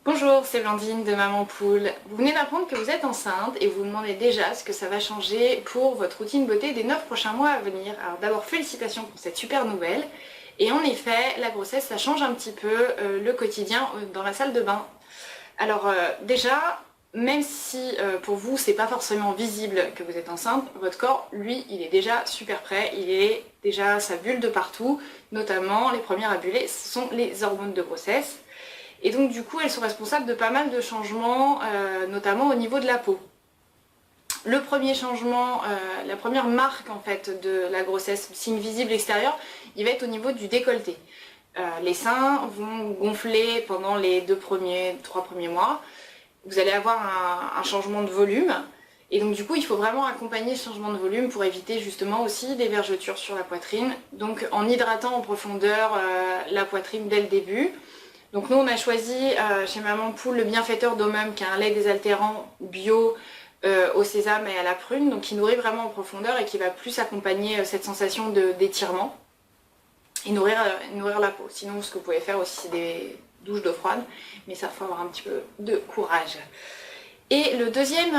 Bonjour, c'est Blandine de Maman Poule. Vous venez d'apprendre que vous êtes enceinte et vous vous demandez déjà ce que ça va changer pour votre routine beauté des 9 prochains mois à venir. Alors d'abord félicitations pour cette super nouvelle. Et en effet, la grossesse ça change un petit peu le quotidien dans la salle de bain. Alors déjà, même si pour vous c'est pas forcément visible que vous êtes enceinte, votre corps lui il est déjà super prêt, il est déjà sa bulle de partout, notamment les premières à buller, ce sont les hormones de grossesse. Et donc du coup elles sont responsables de pas mal de changements, notamment au niveau de la peau. Le premier changement, la première marque en fait de la grossesse, signe visible extérieur, il va être au niveau du décolleté. Les seins vont gonfler pendant les 3 premiers mois. Vous allez avoir un changement de volume. Et donc du coup il faut vraiment accompagner ce changement de volume pour éviter justement aussi des vergetures sur la poitrine. Donc en hydratant en profondeur la poitrine dès le début. Donc nous on a choisi chez Maman Poule le bienfaiteur d'Omum qui est un lait désaltérant bio au sésame et à la prune, donc qui nourrit vraiment en profondeur et qui va plus accompagner cette sensation d'étirement et nourrir la peau. Sinon ce que vous pouvez faire aussi c'est des douches d'eau froide, mais ça faut avoir un petit peu de courage. Et le deuxième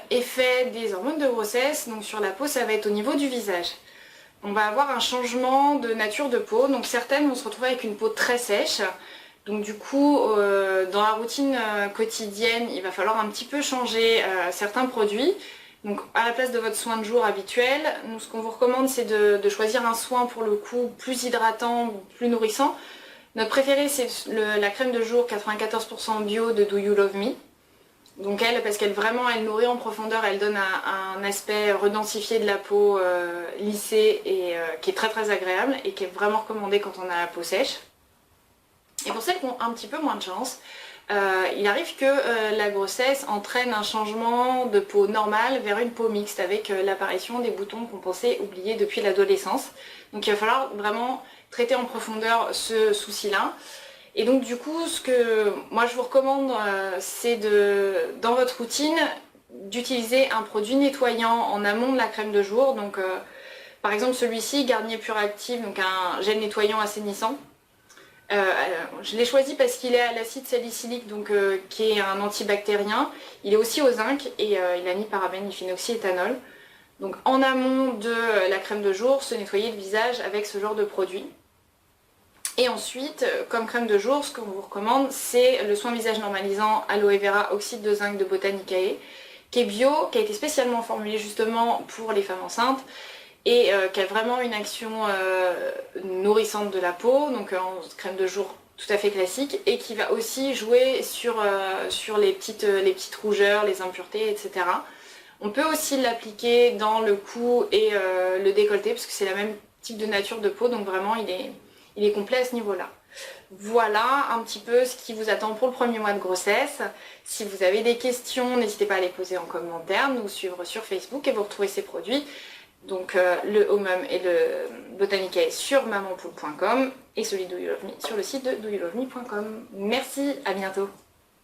effet des hormones de grossesse, donc sur la peau, ça va être au niveau du visage. On va avoir un changement de nature de peau, donc certaines vont se retrouver avec une peau très sèche. Donc du coup, dans la routine quotidienne, il va falloir un petit peu changer certains produits. Donc à la place de votre soin de jour habituel, nous ce qu'on vous recommande c'est de choisir un soin pour le coup plus hydratant, plus nourrissant. Notre préféré c'est la crème de jour 94% bio de Do You Love Me. Donc elle, parce qu'elle vraiment elle nourrit en profondeur, elle donne un aspect redensifié de la peau lissée et qui est très très agréable et qui est vraiment recommandé quand on a la peau sèche. Et pour celles qui ont un petit peu moins de chance, il arrive que la grossesse entraîne un changement de peau normale vers une peau mixte avec l'apparition des boutons qu'on pensait oublier depuis l'adolescence. Donc il va falloir vraiment traiter en profondeur ce souci-là. Et donc du coup, ce que moi je vous recommande, c'est dans votre routine, d'utiliser un produit nettoyant en amont de la crème de jour. Donc par exemple celui-ci, Garnier Pure Active, donc un gel nettoyant assainissant. Je l'ai choisi parce qu'il est à l'acide salicylique, donc, qui est un antibactérien. Il est aussi au zinc et il a ni parabènes ni phenoxyéthanol. Donc en amont de la crème de jour, se nettoyer le visage avec ce genre de produit. Et ensuite, comme crème de jour, ce qu'on vous recommande, c'est le soin visage normalisant Aloe Vera Oxyde de zinc de Botanicae, qui est bio, qui a été spécialement formulé justement pour les femmes enceintes et qui a vraiment une action nourrissante de la peau, donc en crème de jour tout à fait classique, et qui va aussi jouer sur les petites rougeurs, les impuretés, etc. On peut aussi l'appliquer dans le cou et le décolleté, parce que c'est la même type de nature de peau, donc vraiment il est complet à ce niveau-là. Voilà un petit peu ce qui vous attend pour le premier mois de grossesse. Si vous avez des questions, n'hésitez pas à les poser en commentaire, nous suivre sur Facebook et vous retrouvez ces produits. Donc le Omum et le Botanicae sur mamanpoule.com et celui de Do You Love Me sur le site de doyouloveme.com. Merci, à bientôt.